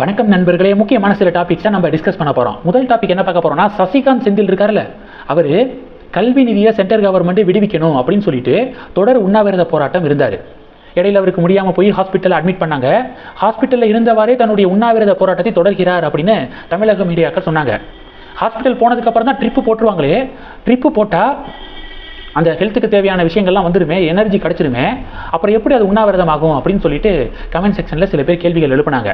வணக்கம் நண்பர்களே, முக்கியமான சில டாபிக்ஸ் தான் நம்ம டிஸ்கஸ் பண்ண போகிறோம். முதல் டாபிக் என்ன பார்க்க போகிறோம்னா, சசிகாந்த் செந்தில் இருக்கார்ல, அவர் கல்வி நிதியை சென்ட்ரல் கவர்மெண்ட் விடுவிக்கணும் அப்படின்னு சொல்லிட்டு தொடர் உண்ணாவிரத போராட்டம் இருந்தார். இடையில அவருக்கு முடியாமல் போய் ஹாஸ்பிட்டலில் அட்மிட் பண்ணாங்க. ஹாஸ்பிட்டலில் இருந்தவாறே தன்னுடைய உண்ணாவிரத போராட்டத்தை தொடர்கிறார் அப்படின்னு தமிழக மீடியாக்கள் சொன்னாங்க. ஹாஸ்பிட்டல் போனதுக்கப்புறம் தான் ட்ரிப்பு போட்டுருவாங்களே, ட்ரிப்பு போட்டால் அந்த ஹெல்த்துக்கு தேவையான விஷயங்கள்லாம் வந்துடுமே, எனர்ஜி கிடச்சிருமே, அப்புறம் எப்படி அது உண்ணாவிரதம் ஆகும் அப்படின்னு சொல்லிட்டு கமெண்ட் செக்ஷனில் சில பேர் கேள்விகள் எழுப்பினாங்க.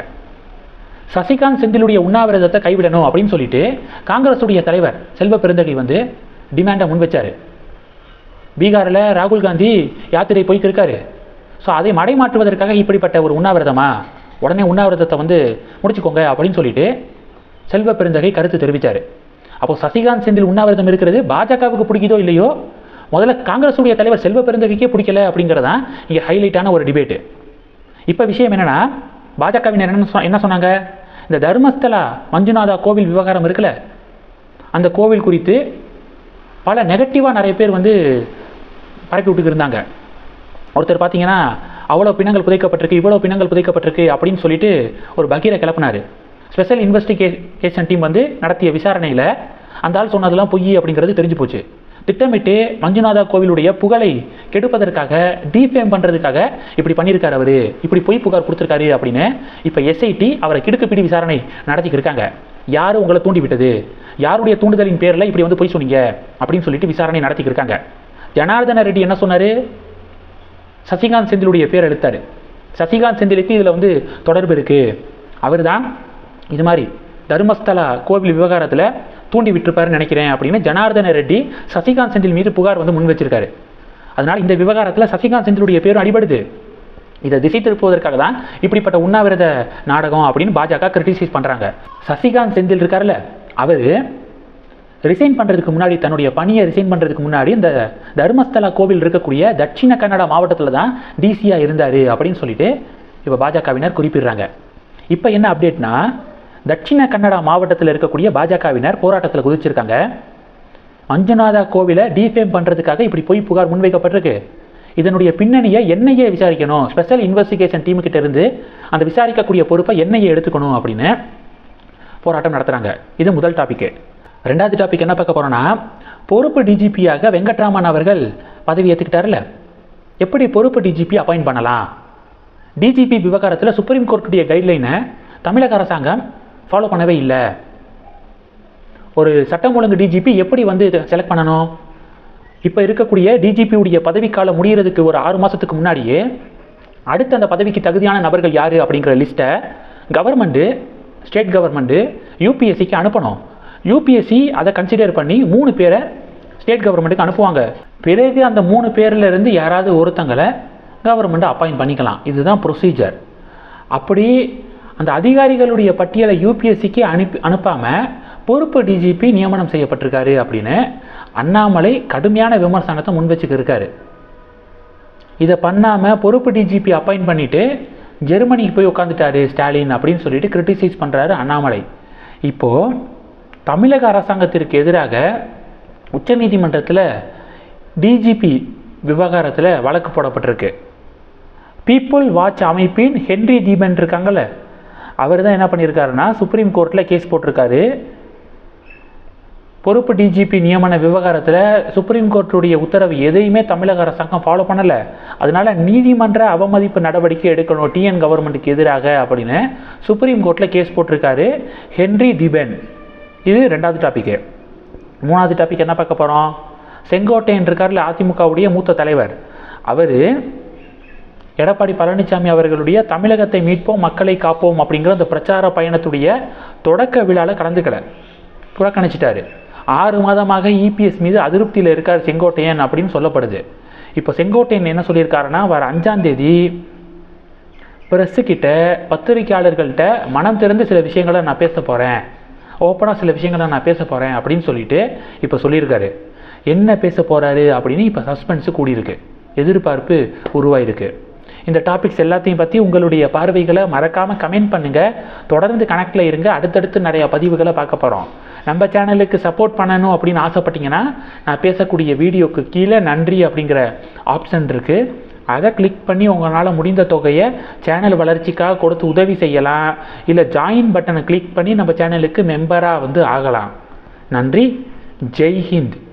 சசிகாந்த் செந்திலுடைய உண்ணாவிரதத்தை கைவிடணும் அப்படின்னு சொல்லிட்டு காங்கிரஸுடைய தலைவர் செல்வ பெருந்தகை டிமாண்டை முன் வச்சார். பீகாரில் ராகுல் காந்தி யாத்திரை போய்க்கு இருக்காரு. ஸோ அதை மடைமாற்றுவதற்காக இப்படிப்பட்ட ஒரு உண்ணாவிரதமா, உடனே உண்ணாவிரதத்தை முடிச்சுக்கோங்க அப்படின்னு சொல்லிட்டு செல்வ பெருந்தகை கருத்து தெரிவித்தார். அப்போது சசிகாந்த் செந்தில் உண்ணாவிரதம் இருக்கிறது பாஜகவுக்கு பிடிக்குதோ இல்லையோ, முதல்ல காங்கிரஸுடைய தலைவர் செல்வ பெருந்தகைக்கே பிடிக்கல அப்படிங்கிறதான் இங்கே ஹைலைட்டான ஒரு டிபேட்டு. இப்போ விஷயம் என்னென்னா, பாஜகவினர் என்ன சொன்னாங்க, இந்த தர்மஸ்தலா மஞ்சுநாதா கோவில் விவகாரம் இருக்குல்ல, அந்த கோவில் குறித்து பல நெகட்டிவாக நிறைய பேர் பரப்பி விட்டுக்கு இருந்தாங்க. ஒருத்தர் பார்த்தீங்கன்னா, அவ்வளோ பிணங்கள் புதைக்கப்பட்டிருக்கு, இவ்வளோ பிணங்கள் புதைக்கப்பட்டிருக்கு அப்படின்னு சொல்லிட்டு ஒரு பகீரை கிளப்பினார். ஸ்பெஷல் இன்வெஸ்டிகேஷன் டீம் நடத்திய விசாரணையில் அந்த ஆள் சொன்னதெல்லாம் பொய் அப்படிங்கிறது தெரிஞ்சு போச்சு. திட்டமிட்டு மஞ்சுநாதா கோவிலுடைய புகழை கெடுப்பதற்காக, டீஃபேம் பண்ணுறதுக்காக இப்படி பண்ணியிருக்காரு, அவர் இப்படி பொய் புகார் கொடுத்துருக்காரு அப்படின்னு இப்போ எஸ்ஐடி அவரை கிடுக்குப்பிடி விசாரணை நடத்திக்கிட்டு இருக்காங்க. யார் உங்களை தூண்டி விட்டது, யாருடைய தூண்டுதலின் பேரில் இப்படி பொய் சொன்னீங்க அப்படின்னு சொல்லிட்டு விசாரணை நடத்திக்கிட்டு இருக்காங்க. ஜனார்தன ரெட்டி என்ன சொன்னார், சசிகாந்த் செந்திலுடைய பேர் எடுத்தார். சசிகாந்த் செந்திலுக்கு இதில் தொடர்பு இருக்குது, அவர் தான் இது மாதிரி தர்மஸ்தலா கோவில் விவகாரத்தில் தூண்டி விட்டுருப்பாருன்னு நினைக்கிறேன் அப்படின்னு ஜனார்தன ரெட்டி சசிகாந்த் செந்தில் மீது புகார் முன் வச்சிருக்காரு. அதனால் இந்த விவகாரத்தில் சசிகாந்த் செந்திலுடைய பேரும் அடிபடுது. இதை திசை திருப்புவதற்காக தான் இப்படிப்பட்ட உண்ணாவிரத நாடகம் அப்படின்னு பாஜக கிரிட்டிசைஸ் பண்ணுறாங்க. சசிகாந்த் செந்தில் இருக்கார்ல, அவர் ரிசைன் பண்ணுறதுக்கு முன்னாடி, தன்னுடைய பணியை ரிசைன் பண்ணுறதுக்கு முன்னாடி இந்த தர்மஸ்தலா கோவில் இருக்கக்கூடிய தட்சிண கன்னடா மாவட்டத்தில் தான் டிசியாக இருந்தார் அப்படின்னு சொல்லிட்டு இப்போ பாஜகவினர் குறிப்பிடுறாங்க. இப்போ என்ன அப்டேட்னா, தட்சிண கன்னடா மாவட்டத்தில் இருக்கக்கூடிய பாஜகவினர் போராட்டத்தில் குதிச்சிருக்காங்க. மஞ்சுநாதா கோவிலை டீஃபேம் பண்ணுறதுக்காக இப்படி போய் புகார் முன்வைக்கப்பட்டிருக்கு. இதனுடைய பின்னணியை என்ஐஏ விசாரிக்கணும், ஸ்பெஷல் இன்வெஸ்டிகேஷன் டீமுக்கிட்ட இருந்து அந்த விசாரிக்கக்கூடிய பொறுப்பை என்ஐஏ எடுத்துக்கணும் அப்படின்னு போராட்டம் நடத்துகிறாங்க. இது முதல் டாபிக்கு. ரெண்டாவது டாபிக் என்ன பார்க்க போகிறோன்னா, பொறுப்பு டிஜிபியாக வெங்கட்ராமன் அவர்கள் பதவி ஏற்றுக்கிட்டார்ல, எப்படி பொறுப்பு டிஜிபி அப்பாயிண்ட் பண்ணலாம்? டிஜிபி விவகாரத்தில் சுப்ரீம் கோர்ட்டுடைய கைட்லைனை தமிழக அரசாங்கம் ஃபாலோ பண்ணவே இல்லை. ஒரு சட்டம் ஒழுங்கு டிஜிபி எப்படி செலக்ட் பண்ணணும்? இப்போ இருக்கக்கூடிய டிஜிபியுடைய பதவிக்காலம் முடிகிறதுக்கு ஒரு 6 மாதத்துக்கு முன்னாடியே அடுத்து அந்த பதவிக்கு தகுதியான நபர்கள் யார் அப்படிங்கிற லிஸ்ட்டை கவர்மெண்ட்டு, ஸ்டேட் கவர்மெண்ட்டு யூபிஎஸ்சிக்கு அனுப்பணும். யூபிஎஸ்சி அதை கன்சிடர் பண்ணி 3 பேரை ஸ்டேட் கவர்மெண்ட்டுக்கு அனுப்புவாங்க. பிறகு அந்த 3 பேரில் இருந்து யாராவது ஒருத்தங்களை கவர்மெண்ட்டை அப்பாயிண்ட் பண்ணிக்கலாம். இதுதான் ப்ரொசீஜர். அப்படி அந்த அதிகாரிகளுடைய பட்டியலை யூபிஎஸ்சிக்கு அனுப்பாமல் பொறுப்பு டிஜிபி நியமனம் செய்யப்பட்டிருக்காரு அப்படின்னு அண்ணாமலை கடுமையான விமர்சனத்தை முன் வச்சுக்க இருக்காரு. இதை பண்ணாமல் பொறுப்பு டிஜிபி அப்பாயிண்ட் பண்ணிவிட்டு ஜெர்மனிக்கு போய் உட்காந்துட்டாரு ஸ்டாலின் அப்படின்னு சொல்லிட்டு கிரிட்டிசைஸ் பண்ணுறாரு அண்ணாமலை. இப்போது தமிழக அரசாங்கத்திற்கு எதிராக உச்சநீதிமன்றத்தில் டிஜிபி விவகாரத்தில் வழக்கு போடப்பட்டிருக்கு. பீப்புள் வாட்ச் அமைப்பின் ஹென்றி தீபன் இருக்காங்கல்ல, அவர் தான் என்ன பண்ணியிருக்காருன்னா சுப்ரீம் கோர்ட்டில் கேஸ் போட்டிருக்காரு. பொறுப்பு டிஜிபி நியமன விவகாரத்தில் சுப்ரீம் கோர்ட்டுடைய உத்தரவு எதையுமே தமிழக அரசாங்கம் ஃபாலோ பண்ணலை, அதனால் நீதிமன்ற அவமதிப்பு நடவடிக்கை எடுக்கணும் டிஎன் கவர்மெண்ட்டுக்கு எதிராக அப்படின்னு சுப்ரீம் கோர்ட்டில் கேஸ் போட்டிருக்காரு ஹென்றி தீபன். இது ரெண்டாவது டாப்பிக்கு. மூணாவது டாபிக் என்ன பார்க்க போகிறோம், செங்கோட்டையன் இருக்கார்ல, அதிமுகவுடைய மூத்த தலைவர், அவர் எடப்பாடி பழனிசாமி அவர்களுடைய தமிழகத்தை மீட்போம் மக்களை காப்போம் அப்படிங்கிற அந்த பிரச்சார பயணத்துடைய தொடக்க விழாவில் கலந்துக்கல, புறக்கணிச்சிட்டாரு. 6 மாதமாக இபிஎஸ் மீது அதிருப்தியில் இருக்கார் செங்கோட்டையன் அப்படின்னு சொல்லப்படுது. இப்போ செங்கோட்டையன் என்ன சொல்லியிருக்காருன்னா, வர 5ஆம் தேதி பிரஸ்ஸுக்கிட்ட, பத்திரிகையாளர்கள்ட்ட மனம் திறந்து சில விஷயங்களை நான் பேச போகிறேன், ஓப்பனாக சில விஷயங்களை நான் பேச போகிறேன் அப்படின்னு சொல்லிட்டு இப்போ சொல்லியிருக்காரு. என்ன பேச போகிறாரு அப்படின்னு இப்போ சஸ்பென்ஸு கூடியிருக்கு, எதிர்பார்ப்பு உருவாயிருக்கு. இந்த டாபிக்ஸ் எல்லாத்தையும் பற்றி உங்களுடைய பார்வைகளை மறக்காமல் கமெண்ட் பண்ணுங்கள். தொடர்ந்து கனெக்டில் இருங்க, அடுத்தடுத்து நிறையா பதிவுகளை பார்க்க போகிறோம். நம்ம சேனலுக்கு சப்போர்ட் பண்ணணும் அப்படின்னு ஆசைப்பட்டீங்கன்னா நான் பேசக்கூடிய வீடியோக்கு கீழே நன்றி அப்படிங்கிற ஆப்ஷன் இருக்குது, அதை கிளிக் பண்ணி உங்களால் முடிந்த தொகையை சேனல் வளர்ச்சிக்காக கொடுத்து உதவி செய்யலாம். இல்லை ஜாயின் பட்டனை கிளிக் பண்ணி நம்ம சேனலுக்கு மெம்பராக ஆகலாம். நன்றி. ஜெய் ஹிந்த்.